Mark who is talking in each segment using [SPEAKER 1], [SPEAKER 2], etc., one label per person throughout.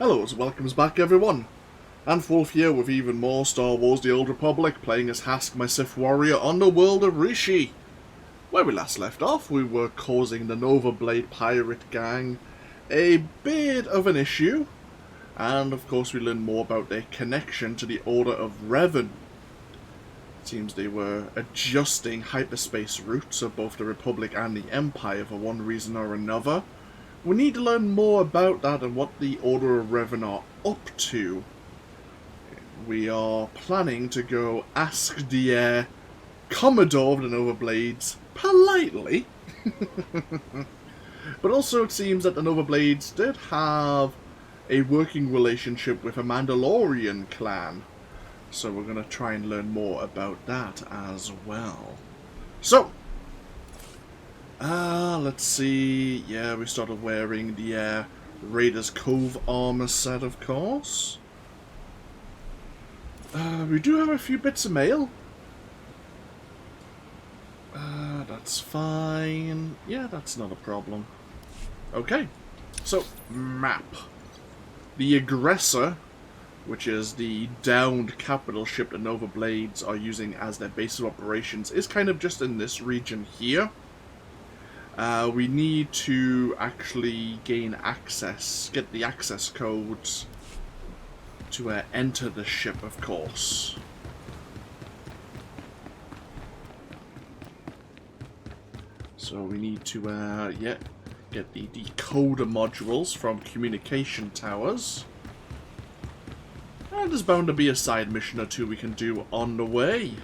[SPEAKER 1] Hello, and welcomes back everyone. Wolf here with even more Star Wars The Old Republic, playing as Hask, my Sith warrior, on the world of Rishi. Where we last left off, we were causing the Nova Blade pirate gang a bit of an issue, and of course we learned more about their connection to the Order of Revan. It seems they were adjusting hyperspace routes of both the Republic and the Empire for one reason or another. We need to learn more about that and what the Order of Revan are up to. We are planning to go ask the Commodore of the Nova Blades politely. But also it seems that the Nova Blades did have a working relationship with a Mandalorian clan. So we're going to try and learn more about that as well. So, let's see. Yeah, we started wearing the Raiders Cove armor set, of course. We do have a few bits of mail. That's fine. Yeah, that's not a problem. Okay, so, map. The Aggressor, which is the downed capital ship the Nova Blades are using as their base of operations, is kind of just in this region here. We need to actually gain access, get the access codes to enter the ship, of course. So we need to, get the decoder modules from communication towers. And there's bound to be a side mission or two we can do on the way.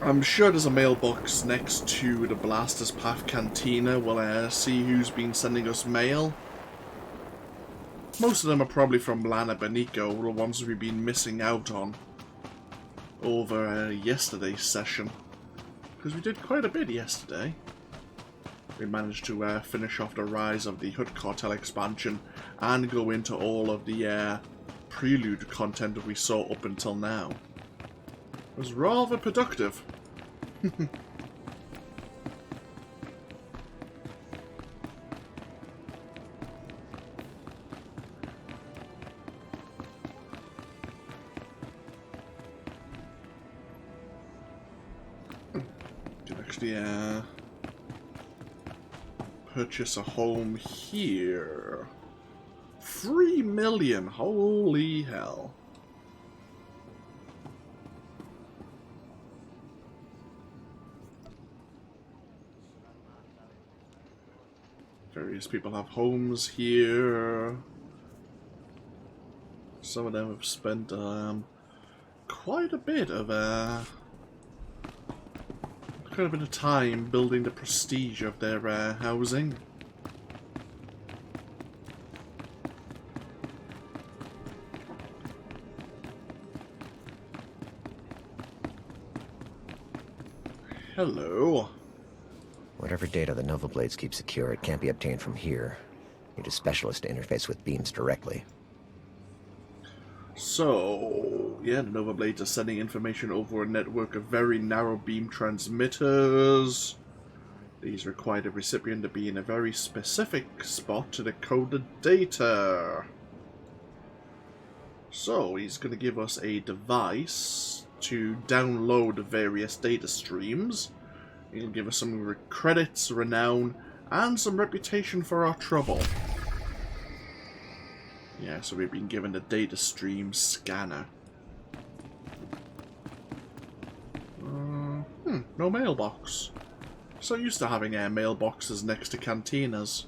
[SPEAKER 1] I'm sure there's a mailbox next to the Blaster's Path Cantina. We'll see who's been sending us mail. Most of them are probably from Lana Benico, the ones we've been missing out on over yesterday's session. Because we did quite a bit yesterday. We managed to finish off the Rise of the Hutt Cartel expansion and go into all of the prelude content that we saw up until now. It was rather productive. Can actually purchase a home here. 3 million, holy hell. Various people have homes here. Some of them have spent quite a bit of time building the prestige of their housing. Hello.
[SPEAKER 2] Whatever data the Nova Blades keep secure, it can't be obtained from here. Need a specialist to interface with beams directly.
[SPEAKER 1] So, yeah, the Nova Blades are sending information over a network of very narrow beam transmitters. These require the recipient to be in a very specific spot to decode the data. So, he's going to give us a device to download various data streams. He'll give us some credits, renown, and some reputation for our trouble. Yeah, so we've been given the data stream scanner. No mailbox. So used to having mailboxes next to cantinas.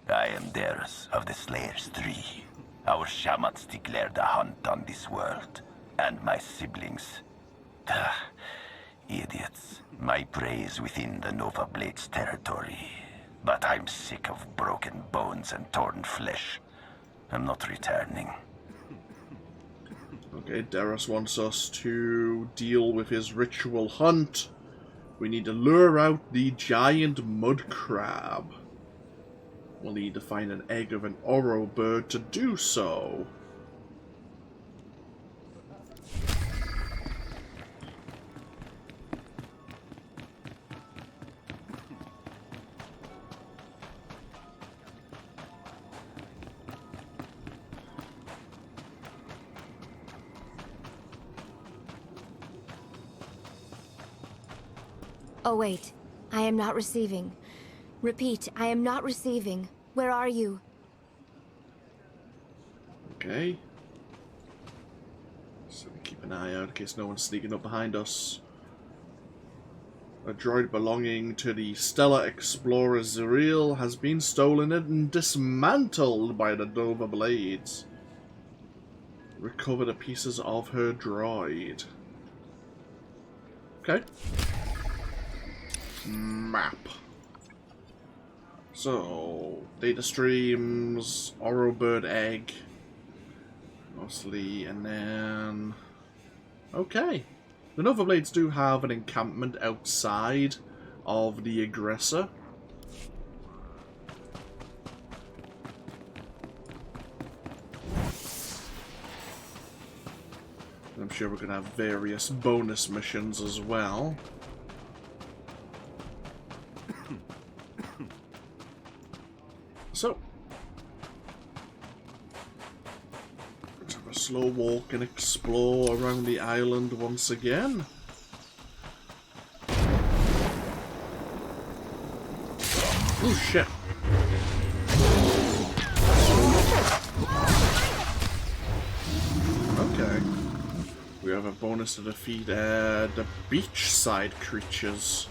[SPEAKER 3] I am Darth of the Slayers 3. Our shamans declared a hunt on this world, and my siblings. Idiots. My prey is within the Nova Blades territory. But I'm sick of broken bones and torn flesh. I'm not returning.
[SPEAKER 1] Okay, Darus wants us to deal with his ritual hunt. We need to lure out the giant mud crab. We'll need to find an egg of an Oro bird to do so.
[SPEAKER 4] Oh wait, I am not receiving. Repeat, I am not receiving. Where are you?
[SPEAKER 1] Okay. So keep an eye out in case no one's sneaking up behind us. A droid belonging to the Stellar Explorer Zuriel has been stolen and dismantled by the Nova Blades. Recover the pieces of her droid. Okay. Map. So, data streams, Oro Bird Egg, mostly, and then... Okay. The Nova Blades do have an encampment outside of the Aggressor. I'm sure we're going to have various bonus missions as well. So, let's have a slow walk and explore around the island once again. Oh shit. Okay. We have a bonus to defeat the beachside creatures.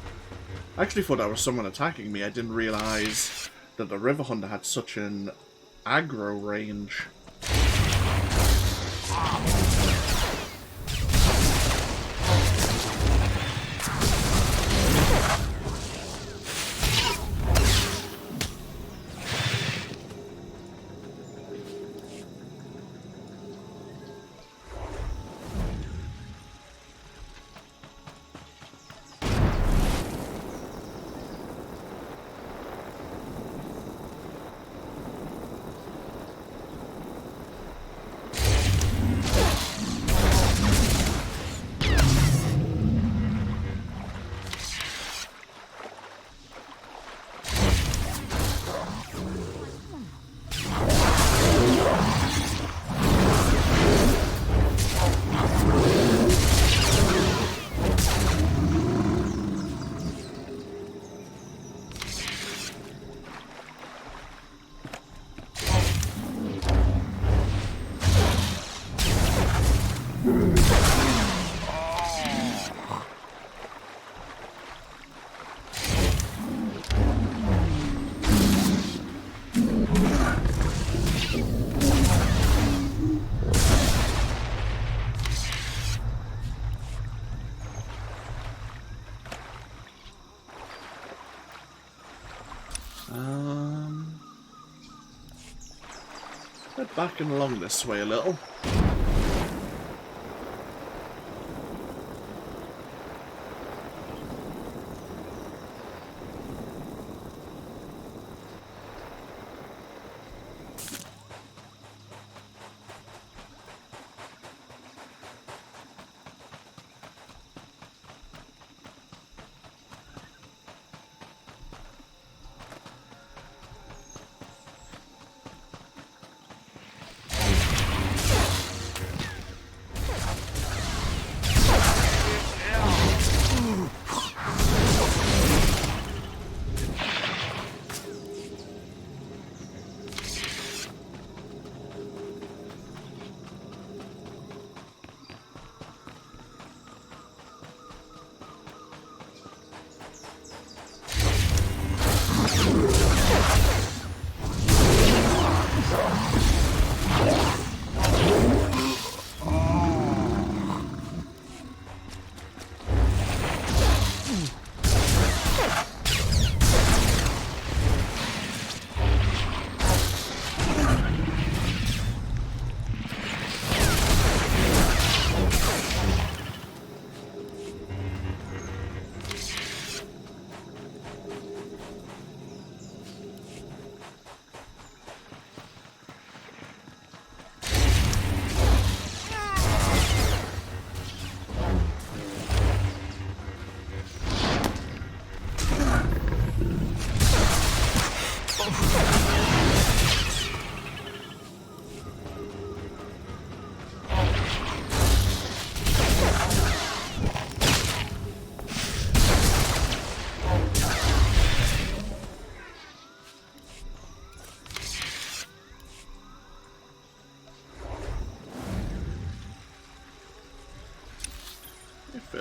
[SPEAKER 1] I actually thought that was someone attacking me. I didn't realize that the River Hunter had such an aggro range. Backing along this way a little.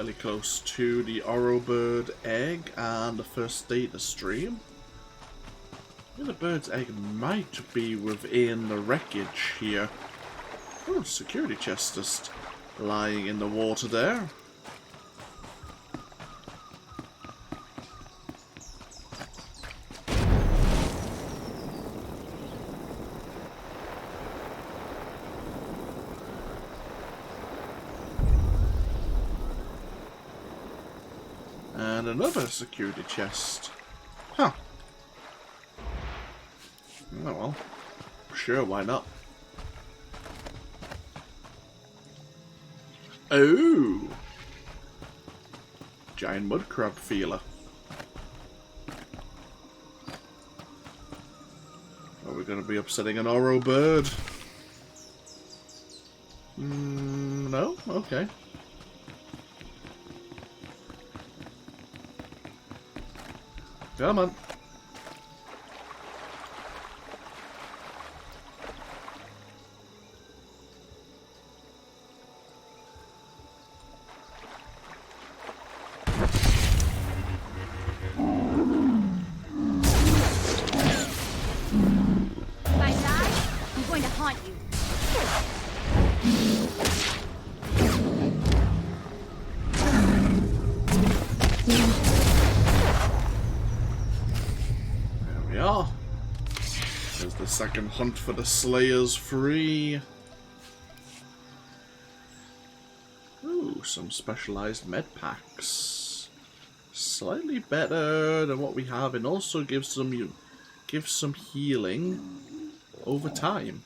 [SPEAKER 1] fairly close to the Orobird egg and the first data stream. I think the bird's egg might be within the wreckage here. Oh, security chest just lying in the water there. And another security chest. Huh. Oh well. Sure, why not? Oh! Giant mud crab feeler. Are we going to be upsetting an Oro bird? No? Okay. Come on.
[SPEAKER 4] If I die, I'm going to haunt you.
[SPEAKER 1] There we are. There's the second hunt for the Slayers free. Ooh, some specialized med packs. Slightly better than what we have, and also gives some healing over time.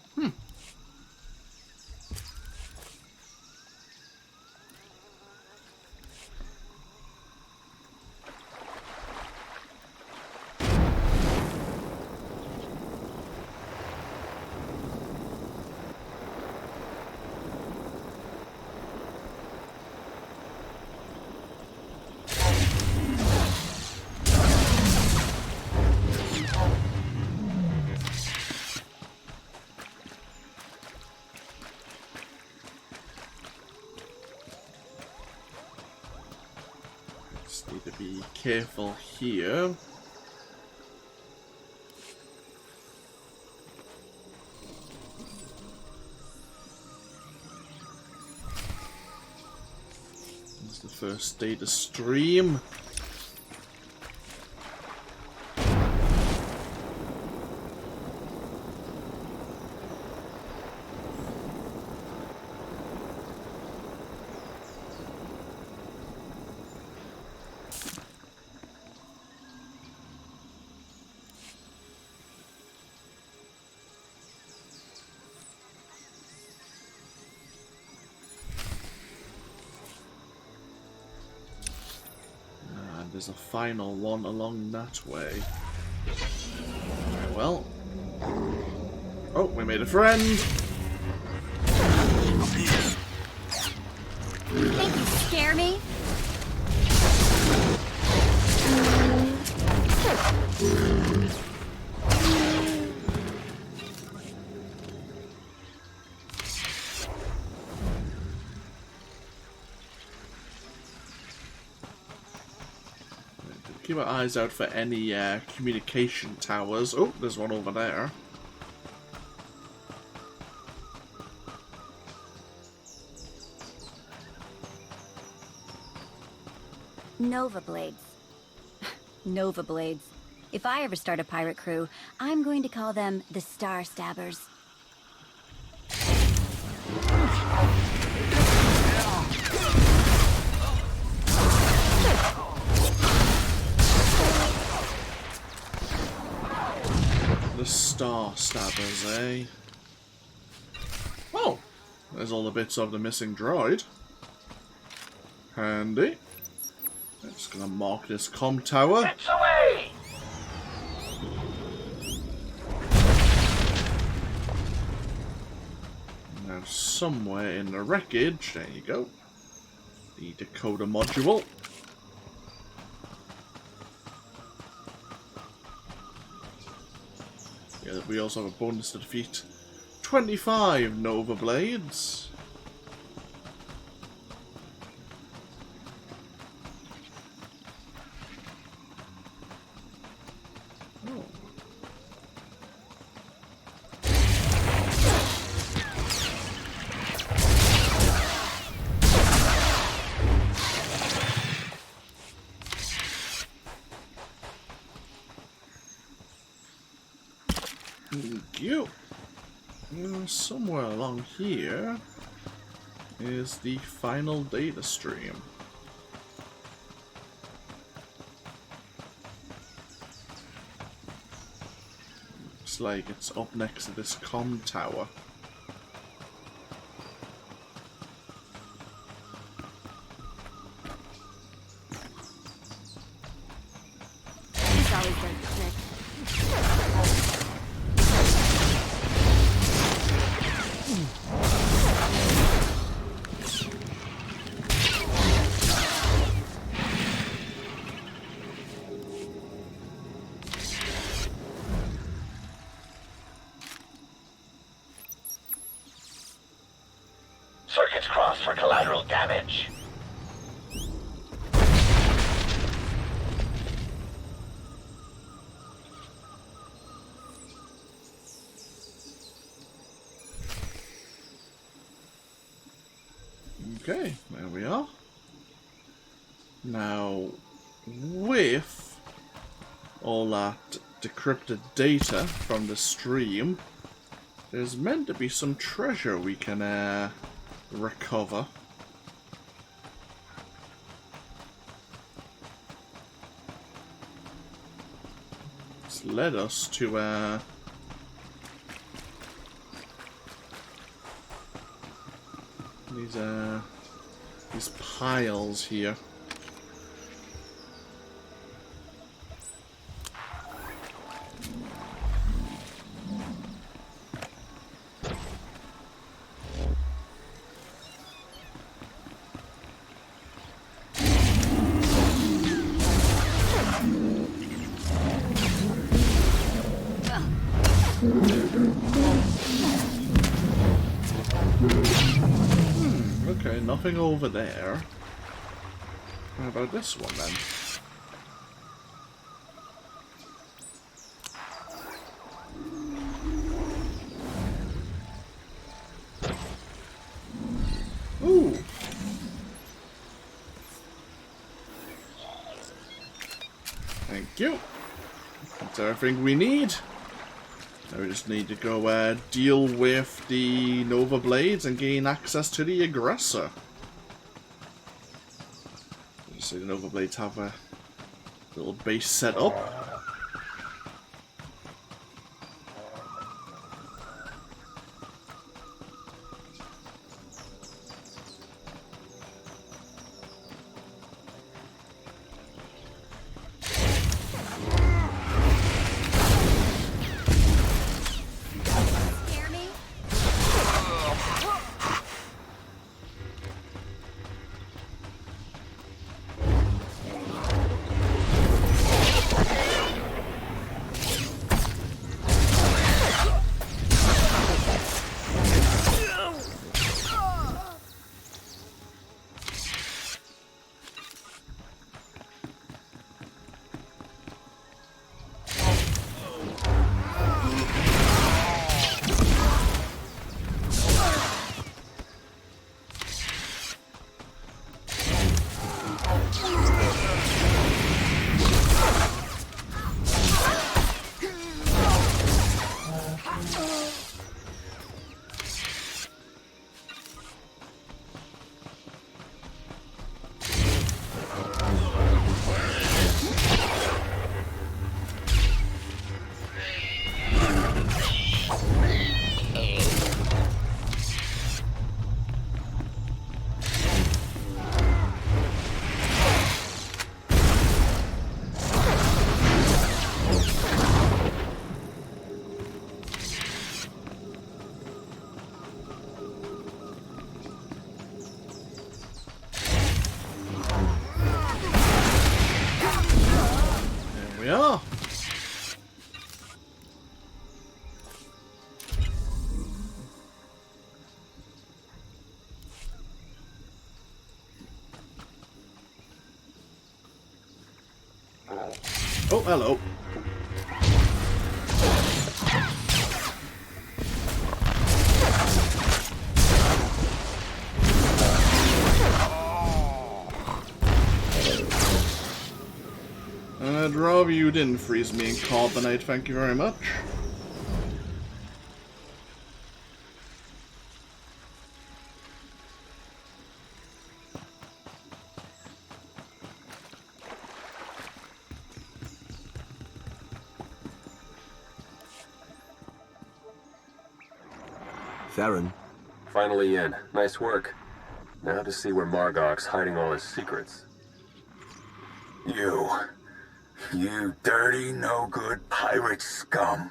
[SPEAKER 1] Just need to be careful here. There's the first data stream. There's a final one along that way. Very well. Oh, we made a friend!
[SPEAKER 4] You think you scare me?
[SPEAKER 1] Keep our eyes out for any communication towers. Oh, there's one over there.
[SPEAKER 5] Nova Blades. Nova Blades. If I ever start a pirate crew, I'm going to call them the Star Stabbers.
[SPEAKER 1] The Star Stabbers, eh? Oh! There's all the bits of the missing droid. Handy. I'm just gonna mark this comm tower.
[SPEAKER 3] It's away!
[SPEAKER 1] Now somewhere in the wreckage, there you go. The decoder module. Yeah, we also have a bonus to defeat 25 Nova Blades. you. Somewhere along here is the final data stream. Looks like it's up next to this comm tower.
[SPEAKER 4] He's always done the trick.
[SPEAKER 3] Circuits crossed for collateral damage.
[SPEAKER 1] Okay, there we are. Now, with all that decrypted data from the stream, there's meant to be some treasure we can recover. It's led us to these piles here. Okay, nothing over there. How about this one then? Ooh! Thank you. That's everything we need. Now we just need to go deal with the Nova Blades and gain access to the Aggressor. You see the Nova Blades have a little base set up.
[SPEAKER 5] Scare me?
[SPEAKER 1] We are. Oh, hello. I'd rather you didn't freeze me in carbonite, thank you very much.
[SPEAKER 6] Theron.
[SPEAKER 7] Finally in. Nice work. Now to see where Margok's hiding all his secrets.
[SPEAKER 8] You dirty, no-good pirate scum.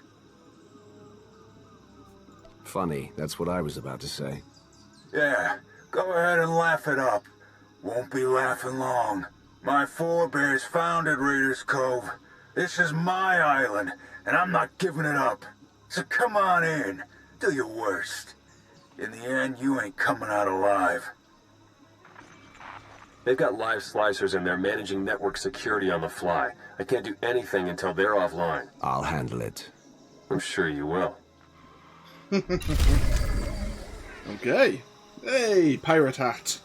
[SPEAKER 6] Funny, that's what I was about to say.
[SPEAKER 8] Yeah, go ahead and laugh it up. Won't be laughing long. My forebears founded Raiders Cove. This is my island, and I'm not giving it up. So come on in, do your worst. In the end, you ain't coming out alive.
[SPEAKER 7] They've got live slicers and they're managing network security on the fly. I can't do anything until they're offline.
[SPEAKER 6] I'll handle it.
[SPEAKER 7] I'm sure you will.
[SPEAKER 1] Okay. Hey, pirate hat.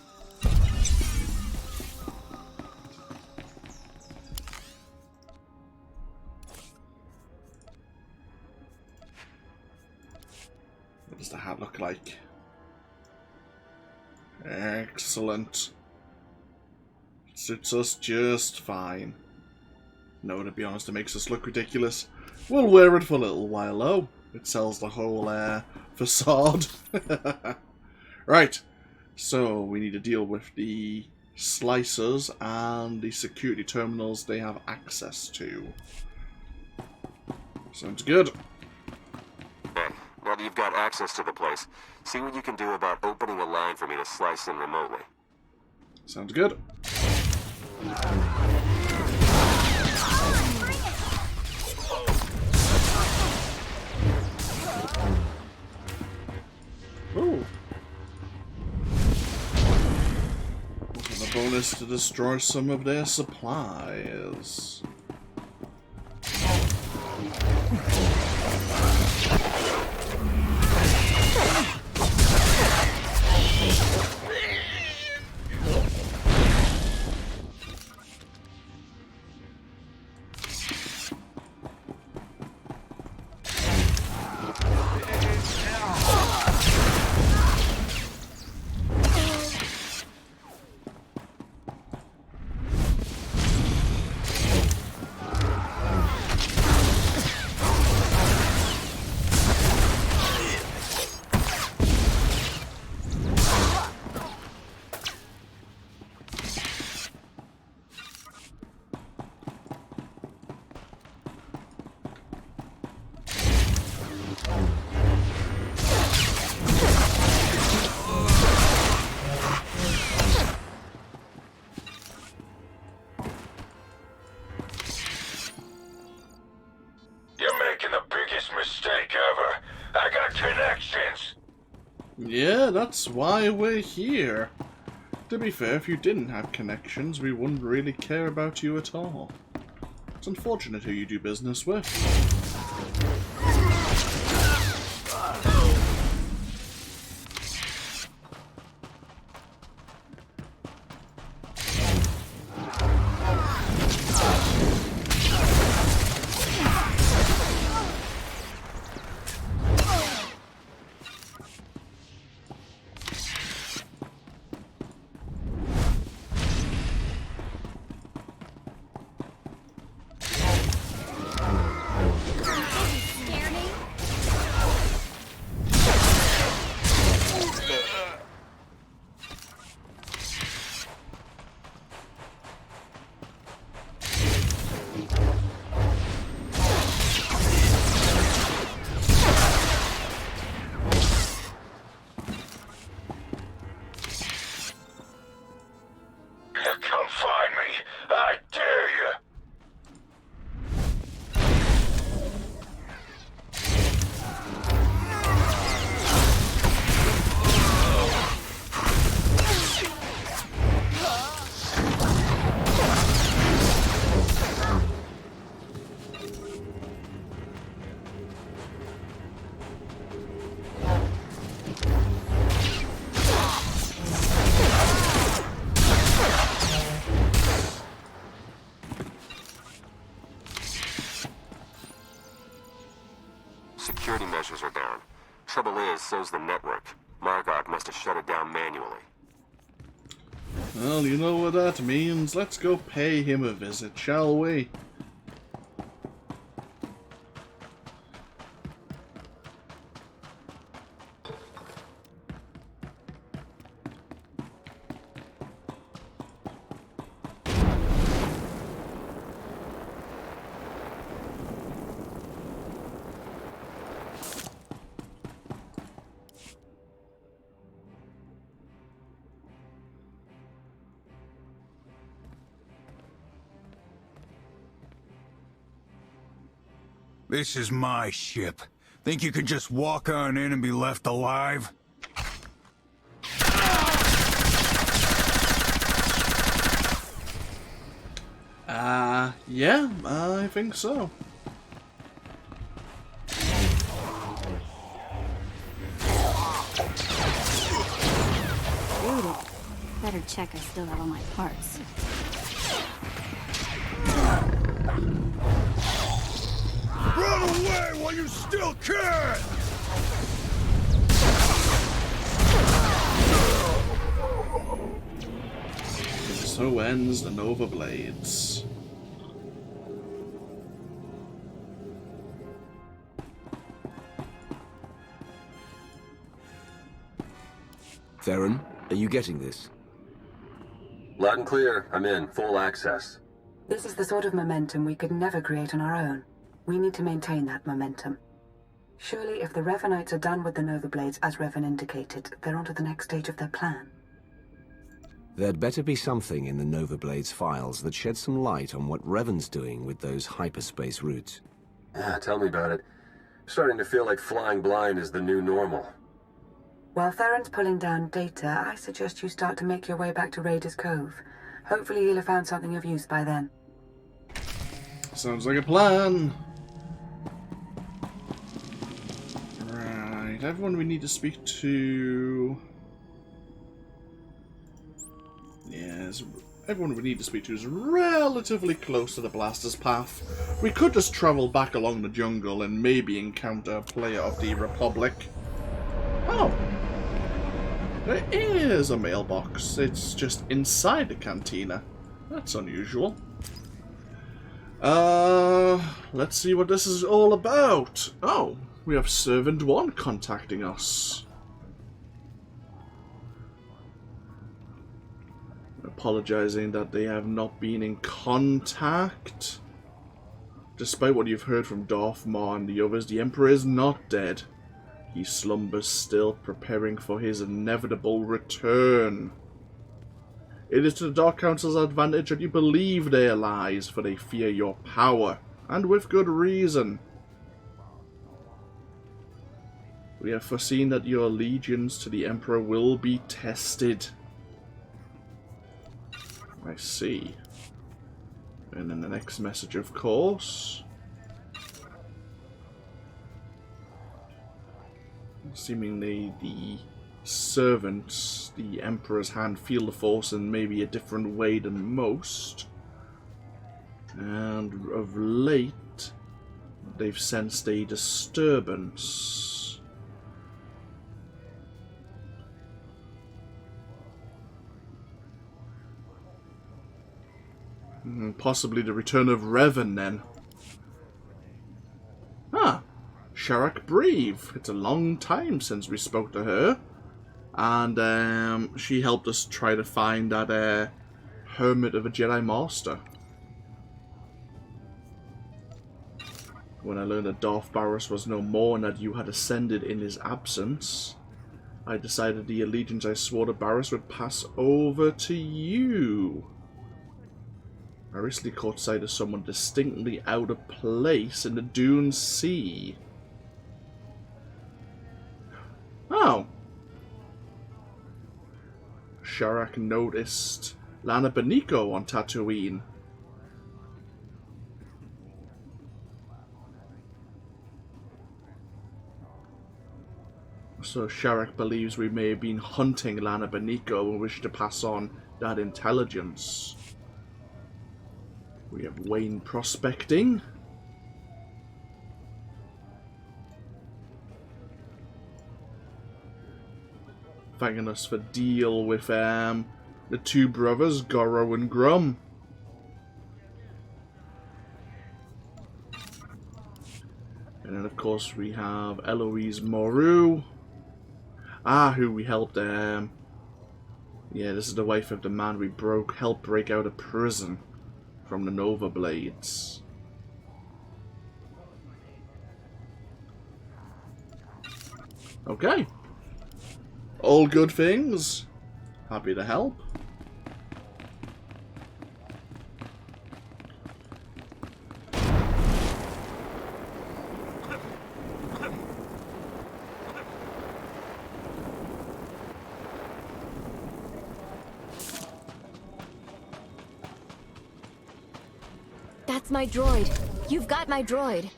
[SPEAKER 1] What does the hat look like? Excellent. Suits us just fine. No, to be honest, it makes us look ridiculous. We'll wear it for a little while, though. It sells the whole facade. Right, so we need to deal with the slicers and the security terminals they have access to. Sounds good.
[SPEAKER 7] Okay, now that you've got access to the place, see what you can do about opening a line for me to slice in remotely.
[SPEAKER 1] Sounds good. Ooh. We'll have a bonus to destroy some of their supplies. Yeah, that's why we're here. To be fair, if you didn't have connections, we wouldn't really care about you at all. It's unfortunate who you do business with.
[SPEAKER 7] Security measures are down. Trouble is, so's the network. Margok must have shut it down manually.
[SPEAKER 1] Well, you know what that means. Let's go pay him a visit, shall we?
[SPEAKER 8] This is my ship. Think you could just walk on in and be left alive?
[SPEAKER 1] Yeah, I think so.
[SPEAKER 5] Loaded. Better check I still have all my parts.
[SPEAKER 8] Run away while you still can!
[SPEAKER 1] So ends the Nova Blades.
[SPEAKER 6] Theron, are you getting this?
[SPEAKER 7] Loud and clear. I'm in. Full access.
[SPEAKER 9] This is the sort of momentum we could never create on our own. We need to maintain that momentum. Surely if the Revanites are done with the Nova Blades, as Revan indicated, they're on to the next stage of their plan.
[SPEAKER 6] There'd better be something in the Nova Blades files that sheds some light on what Revan's doing with those hyperspace routes.
[SPEAKER 7] Yeah, tell me about it. Starting to feel like flying blind is the new normal.
[SPEAKER 9] While Theron's pulling down data, I suggest you start to make your way back to Raiders Cove. Hopefully he'll have found something of use by then.
[SPEAKER 1] Sounds like a plan. Right, everyone we need to speak to... Yes, everyone we need to speak to is relatively close to the Blaster's path. We could just travel back along the jungle and maybe encounter a player of the Republic. Oh! There is a mailbox. It's just inside the cantina. That's unusual. Let's see what this is all about. Oh, we have Servant 1 contacting us. Apologizing that they have not been in contact. Despite what you've heard from Darth Maul and the others, the Emperor is not dead. He slumbers still, preparing for his inevitable return. It is to the Dark Council's advantage that you believe their lies, for they fear your power, and with good reason. We have foreseen that your allegiance to the Emperor will be tested. I see. And then the next message, of course. Seemingly the servants, the Emperor's hand, feel the Force in maybe a different way than most. And of late, they've sensed a disturbance. Possibly the return of Revan, then. Ah, Sharak Breve. It's a long time since we spoke to her. And she helped us try to find that hermit of a Jedi Master. When I learned that Darth Barriss was no more and that you had ascended in his absence, I decided the allegiance I swore to Barriss would pass over to you. I recently caught sight of someone distinctly out of place in the Dune Sea. Oh. Sharak noticed Lana Beniko on Tatooine. So Sharak believes we may have been hunting Lana Beniko and wish to pass on that intelligence. We have Wayne prospecting. Thanking us for deal with the two brothers, Goro and Grum. And then of course we have Eloise Moru. Who we helped yeah, this is the wife of the man we helped break out of prison from the Nova Blades. Okay. All good things. Happy to help.
[SPEAKER 4] That's my droid. You've got my droid.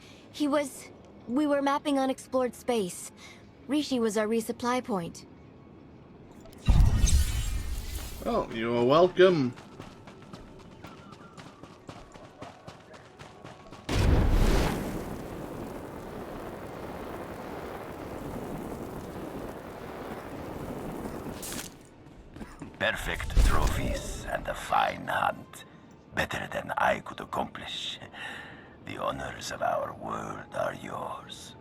[SPEAKER 4] We were mapping unexplored space. Rishi was our resupply point.
[SPEAKER 1] Oh, you are welcome.
[SPEAKER 3] Perfect trophies and a fine hunt. Better than I could accomplish. The honors of our world are yours.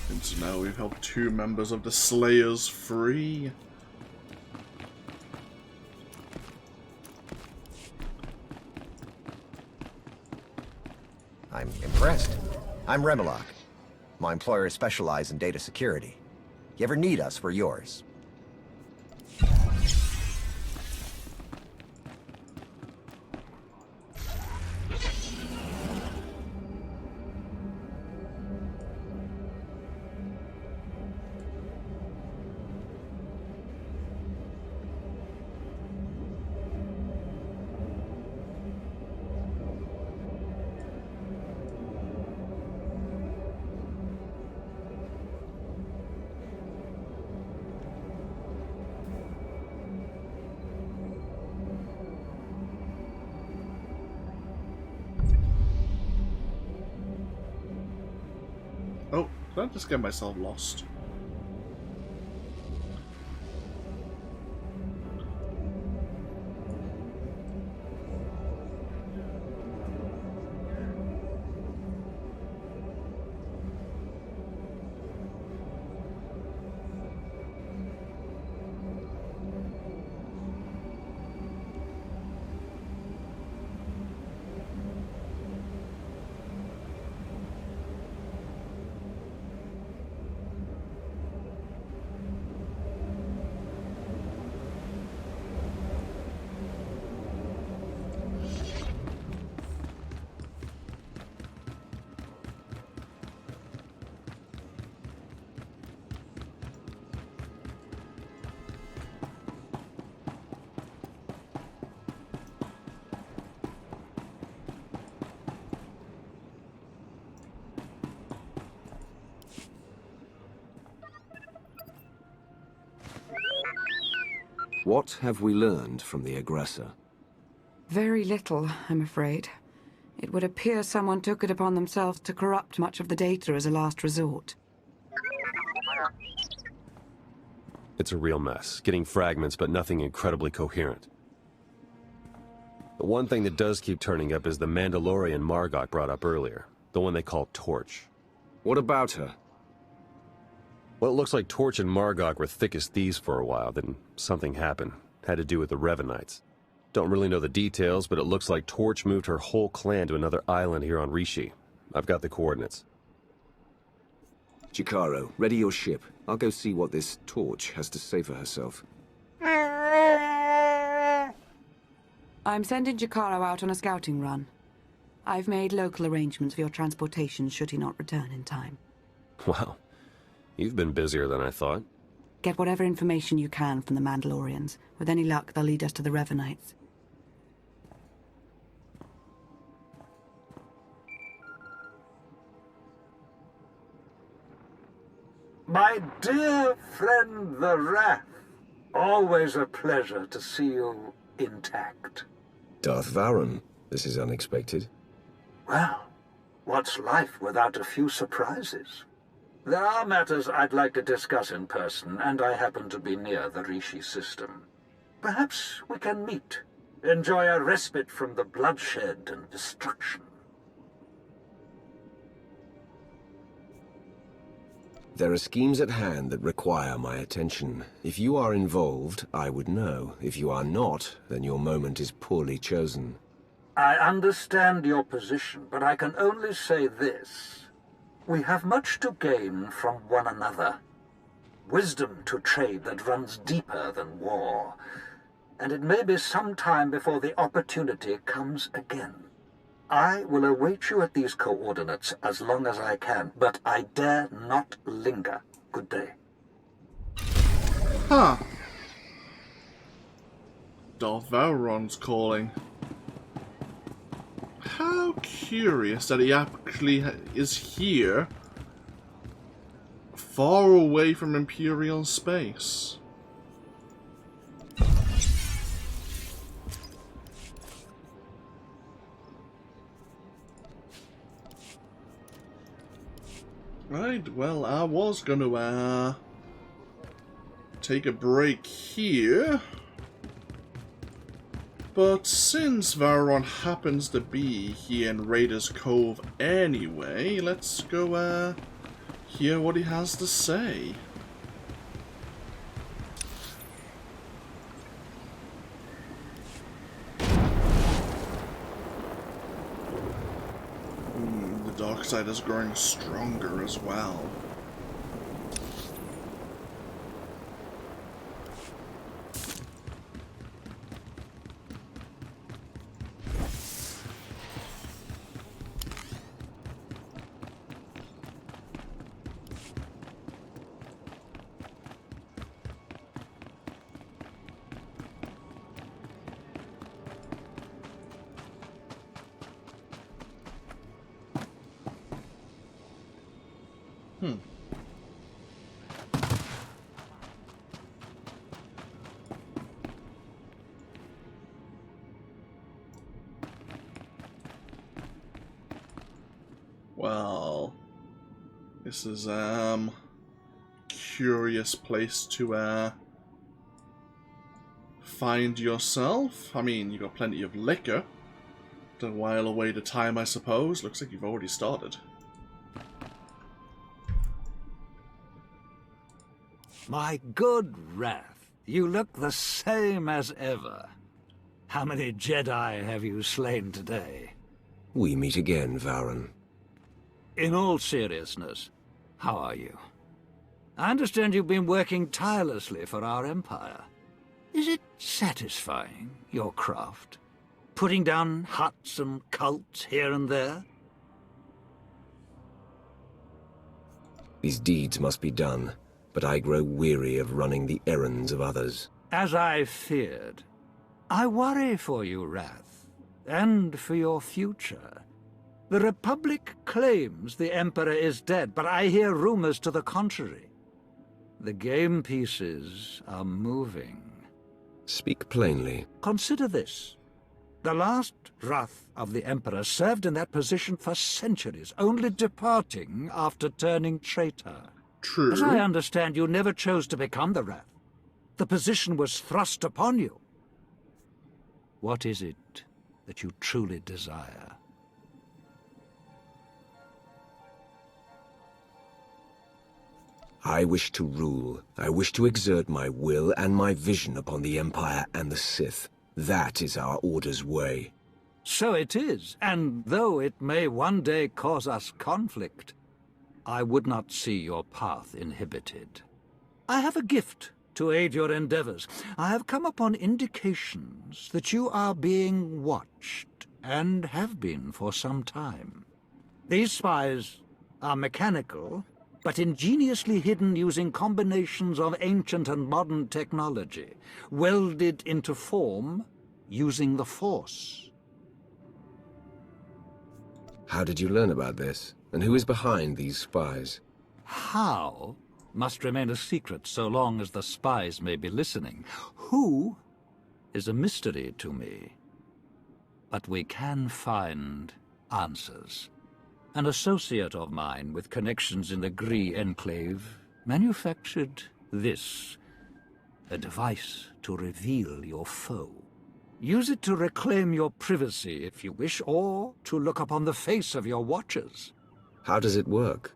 [SPEAKER 1] And so now we've helped 2 members of the Slayers free.
[SPEAKER 2] I'm impressed. I'm Remilok. My employer specializes in data security. You ever need us, we're yours.
[SPEAKER 1] Oh, did I just get myself lost?
[SPEAKER 6] What have we learned from the Aggressor?
[SPEAKER 9] Very little, I'm afraid. It would appear someone took it upon themselves to corrupt much of the data as a last resort.
[SPEAKER 10] It's a real mess, getting fragments but nothing incredibly coherent. The one thing that does keep turning up is the Mandalorian Margok brought up earlier, the one they call Torch.
[SPEAKER 6] What about her?
[SPEAKER 10] Well, it looks like Torch and Margok were thick as thieves for a while, then something happened. Had to do with the Revanites. Don't really know the details, but it looks like Torch moved her whole clan to another island here on Rishi. I've got the coordinates.
[SPEAKER 6] Chikaro, ready your ship. I'll go see what this Torch has to say for herself.
[SPEAKER 9] I'm sending Jakaro out on a scouting run. I've made local arrangements for your transportation should he not return in time.
[SPEAKER 10] Wow. You've been busier than I thought.
[SPEAKER 9] Get whatever information you can from the Mandalorians. With any luck, they'll lead us to the Revanites.
[SPEAKER 8] My dear friend the Wrath, always a pleasure to see you intact.
[SPEAKER 6] Darth Varon, this is unexpected.
[SPEAKER 8] Well, what's life without a few surprises? There are matters I'd like to discuss in person, and I happen to be near the Rishi system. Perhaps we can meet, enjoy a respite from the bloodshed and destruction.
[SPEAKER 6] There are schemes at hand that require my attention. If you are involved, I would know. If you are not, then your moment is poorly chosen.
[SPEAKER 8] I understand your position, but I can only say this. We have much to gain from one another. Wisdom to trade that runs deeper than war. And it may be some time before the opportunity comes again. I will await you at these coordinates as long as I can, but I dare not linger. Good day.
[SPEAKER 1] Huh. Darth Varon's calling. so curious that he actually is here, far away from Imperial space. Right, well, I was gonna take a break here, but since Varen happens to be here in Raiders Cove anyway, let's go hear what he has to say. The dark side is growing stronger as well. Well, this is curious place to find yourself. I mean, you got plenty of liquor to while away the time, I suppose. Looks like you've already started.
[SPEAKER 11] My good Wrath, you look the same as ever. How many Jedi have you slain today?
[SPEAKER 6] We meet again, Varen.
[SPEAKER 11] In all seriousness, how are you? I understand you've been working tirelessly for our Empire. Is it satisfying, your craft? Putting down huts and cults here and there?
[SPEAKER 6] These deeds must be done, but I grow weary of running the errands of others.
[SPEAKER 11] As I feared. I worry for you, Wrath, and for your future. The Republic claims the Emperor is dead, but I hear rumors to the contrary. The game pieces are moving.
[SPEAKER 6] Speak plainly.
[SPEAKER 11] Consider this. The last Wrath of the Emperor served in that position for centuries, only departing after turning traitor.
[SPEAKER 1] True.
[SPEAKER 11] As I understand, you never chose to become the Wrath. The position was thrust upon you. What is it that you truly desire?
[SPEAKER 6] I wish to rule. I wish to exert my will and my vision upon the Empire and the Sith. That is our Order's way.
[SPEAKER 11] So it is, and though it may one day cause us conflict, I would not see your path inhibited. I have a gift to aid your endeavors. I have come upon indications that you are being watched, and have been for some time. These spies are mechanical, but ingeniously hidden using combinations of ancient and modern technology, welded into form using the Force.
[SPEAKER 6] How did you learn about this? And who is behind these spies?
[SPEAKER 11] How must remain a secret so long as the spies may be listening. Who is a mystery to me. But we can find answers. An associate of mine with connections in the Gree Enclave manufactured this. A device to reveal your foe. Use it to reclaim your privacy if you wish, or to look upon the face of your watchers.
[SPEAKER 6] How does it work?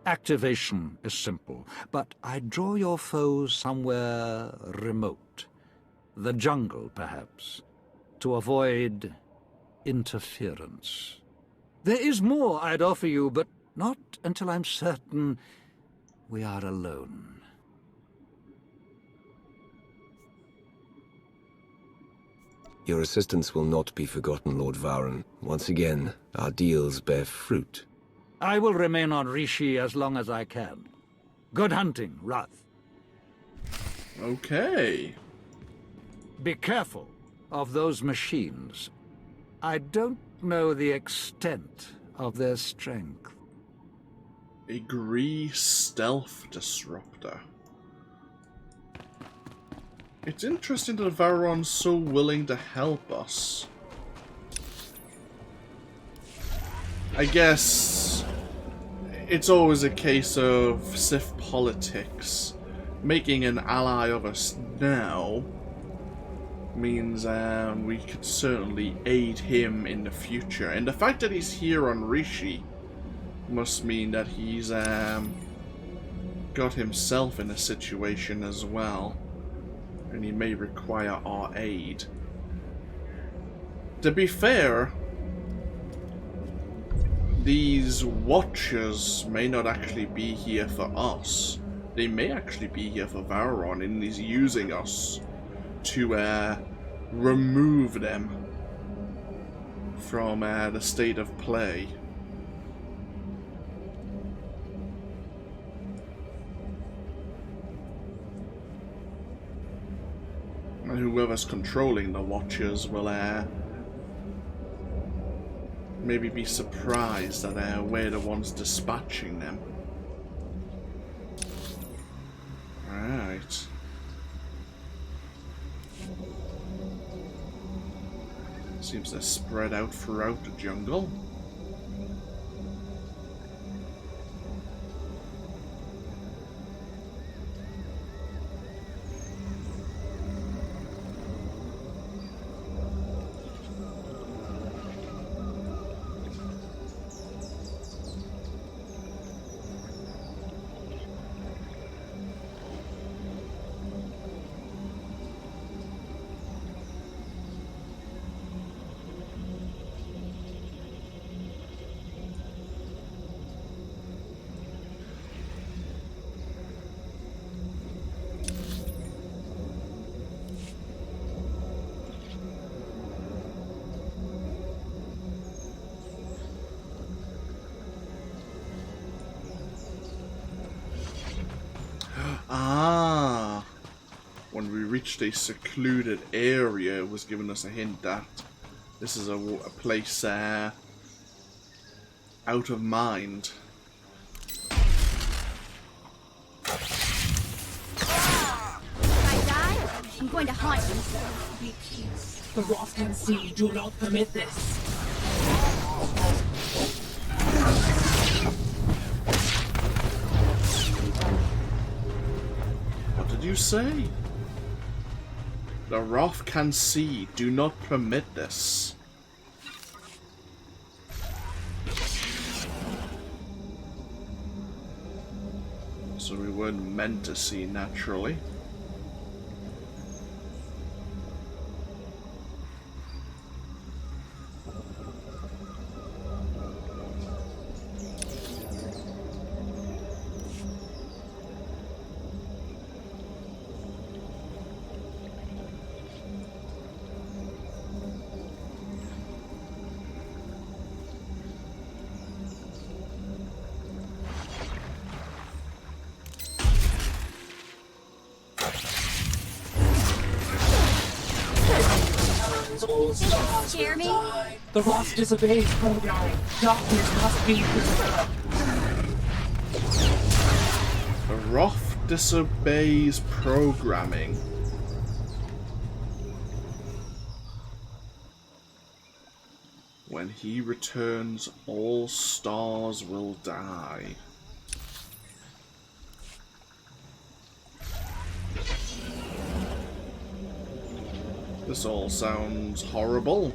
[SPEAKER 11] Activation is simple, but I draw your foes somewhere remote. The jungle, perhaps, to avoid interference. There is more I'd offer you, but not until I'm certain we are alone.
[SPEAKER 6] Your assistance will not be forgotten, Lord Varen. Once again, our deals bear fruit.
[SPEAKER 11] I will remain on Rishi as long as I can. Good hunting, Wrath.
[SPEAKER 1] Okay.
[SPEAKER 11] Be careful of those machines. I don't know the extent of their strength.
[SPEAKER 1] A Gree stealth disruptor. It's interesting that Vararon's so willing to help us. I guess it's always a case of Sith politics. Making an ally of us now means we could certainly aid him in the future. And the fact that he's here on Rishi must mean that he's got himself in a situation as well. And he may require our aid. To be fair, these Watchers may not actually be here for us. They may actually be here for Vararon, and he's using us to remove them from the state of play. And whoever's controlling the Watchers will maybe be surprised that we're the ones dispatching them. Right. Seems they're spread out throughout the jungle. Ah, when we reached a secluded area, it was giving us a hint that this is a place out of mind.
[SPEAKER 5] If I die, I'm going to haunt you.
[SPEAKER 12] Be peace. The Roth and Sea do not permit this.
[SPEAKER 1] What did you say? The Roth can see. Do not permit this. So we weren't meant to see naturally.
[SPEAKER 5] Scare me?
[SPEAKER 12] The Roth disobeys programming. Darkness must be preserved.
[SPEAKER 1] The Roth disobeys programming. When he returns, all stars will die. This all sounds horrible.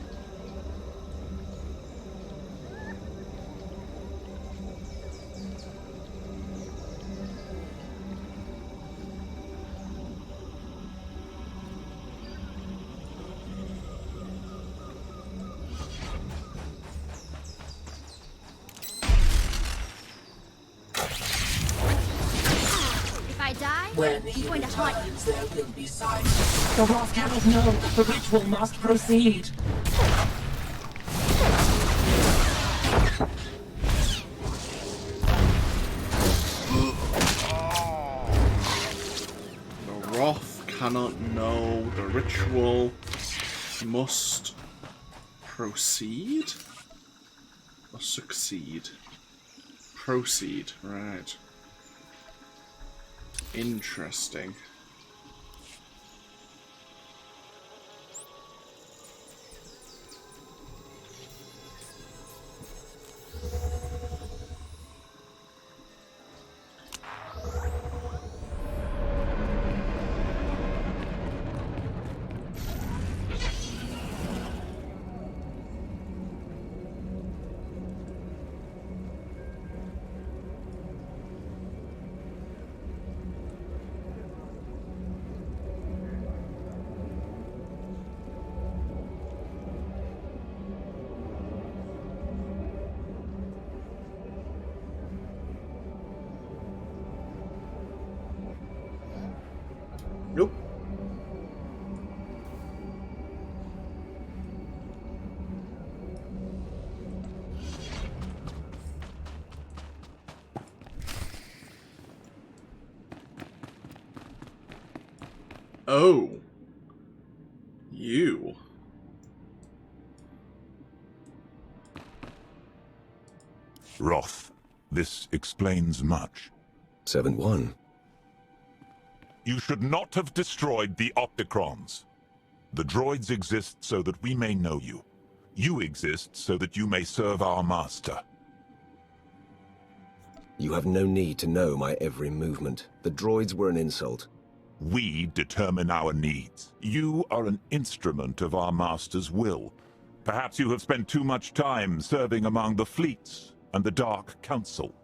[SPEAKER 5] If I die,
[SPEAKER 12] When
[SPEAKER 5] I'm going to haunt you.
[SPEAKER 12] there will be silence. The Roth cannot know. The ritual must proceed.
[SPEAKER 1] The Roth cannot know. The ritual must proceed. Or succeed. Proceed, right. Interesting. Nope. Oh. You.
[SPEAKER 13] Roth, this explains much.
[SPEAKER 6] 7-1.
[SPEAKER 13] You should not have destroyed the Opticrons. The droids exist so that we may know you. You exist so that you may serve our master.
[SPEAKER 6] You have no need to know my every movement. The droids were an insult.
[SPEAKER 13] We determine our needs. You are an instrument of our master's will. Perhaps you have spent too much time serving among the fleets and the Dark Council.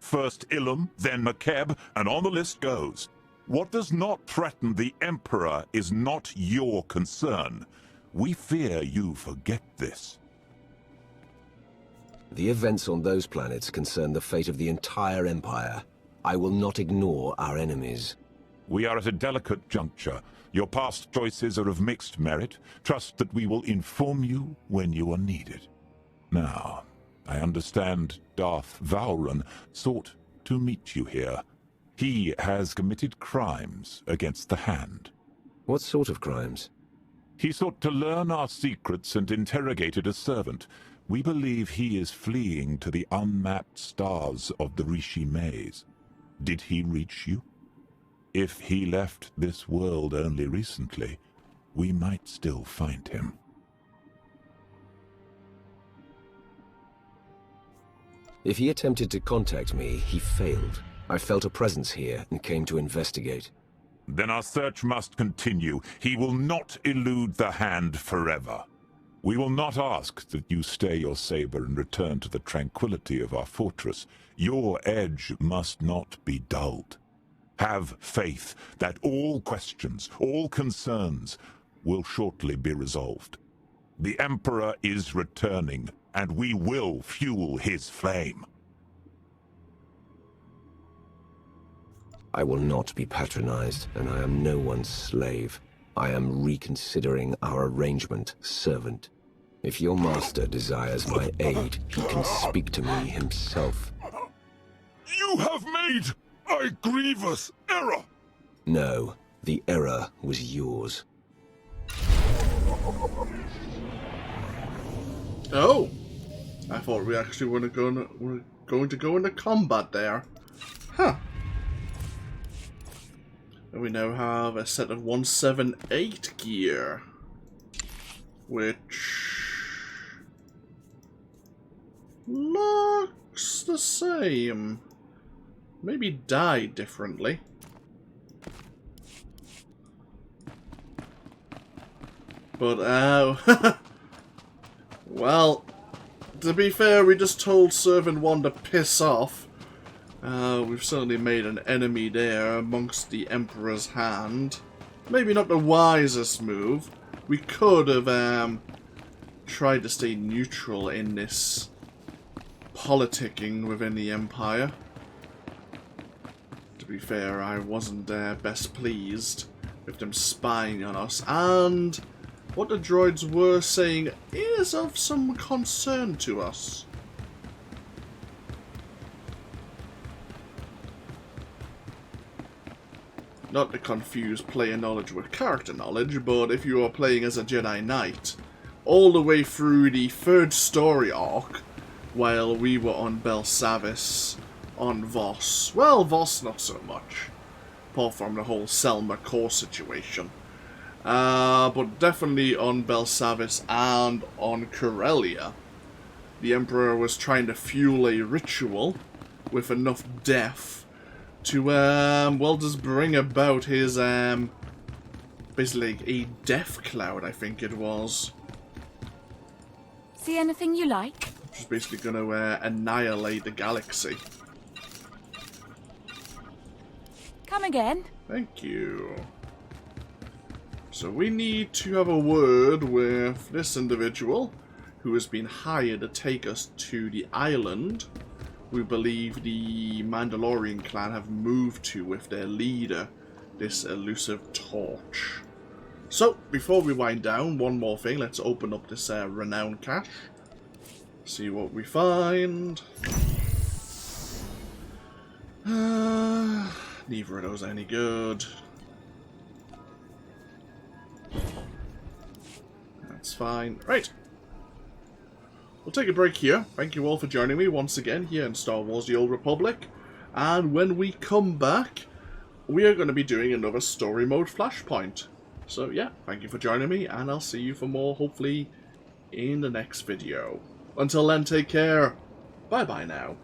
[SPEAKER 13] First Ilum, then Makeb, and on the list goes. What does not threaten the Emperor is not your concern. We fear you forget this.
[SPEAKER 6] The events on those planets concern the fate of the entire Empire. I will not ignore our enemies.
[SPEAKER 13] We are at a delicate juncture. Your past choices are of mixed merit. Trust that we will inform you when you are needed. Now, I understand Darth Vowran sought to meet you here. He has committed crimes against the Hand.
[SPEAKER 6] What sort of crimes?
[SPEAKER 13] He sought to learn our secrets and interrogated a servant. We believe he is fleeing to the unmapped stars of the Rishi maze. Did he reach you? If he left this world only recently, we might still find him.
[SPEAKER 6] If he attempted to contact me, he failed. I felt a presence here and came to investigate.
[SPEAKER 13] Then our search must continue. He will not elude the Hand forever. We will not ask that you stay your saber and return to the tranquility of our fortress. Your edge must not be dulled. Have faith that all questions, all concerns, will shortly be resolved. The Emperor is returning, and we will fuel his flame.
[SPEAKER 6] I will not be patronized, and I am no one's slave. I am reconsidering our arrangement, servant. If your master desires my aid, he can speak to me himself.
[SPEAKER 13] You have made a grievous error!
[SPEAKER 6] No, the error was yours.
[SPEAKER 1] Oh! I thought we actually were going to go into combat there. Huh. And we now have a set of 178 gear. Which looks the same. Maybe died differently. But, well, to be fair, we just told Servant 1 to piss off. We've certainly made an enemy there amongst the Emperor's Hand. Maybe not the wisest move. We could have tried to stay neutral in this politicking within the Empire. To be fair, I wasn't best pleased with them spying on us, and what the droids were saying is of some concern to us. Not to confuse player knowledge with character knowledge, but if you are playing as a Jedi Knight, all the way through the third story arc, while we were on Belsavis, on Voss. Well, Voss not so much, apart from the whole Selma core situation. But definitely on Belsavis and on Corellia, the Emperor was trying to fuel a ritual with enough death to, well, just bring about his, basically a death cloud, I think it was.
[SPEAKER 5] See anything you like?
[SPEAKER 1] Which is basically going to annihilate the galaxy.
[SPEAKER 5] Come again.
[SPEAKER 1] Thank you. So we need to have a word with this individual who has been hired to take us to the island we believe the Mandalorian clan have moved to with their leader, this elusive Torch. So, before we wind down, one more thing. Let's open up this renown cache. See what we find. Neither of those are any good. That's fine. Right. We'll take a break here. Thank you all for joining me once again here in Star Wars The Old Republic. And when we come back, we are going to be doing another story mode flashpoint. So yeah, thank you for joining me, and I'll see you for more, hopefully, in the next video. Until then, take care. Bye-bye now.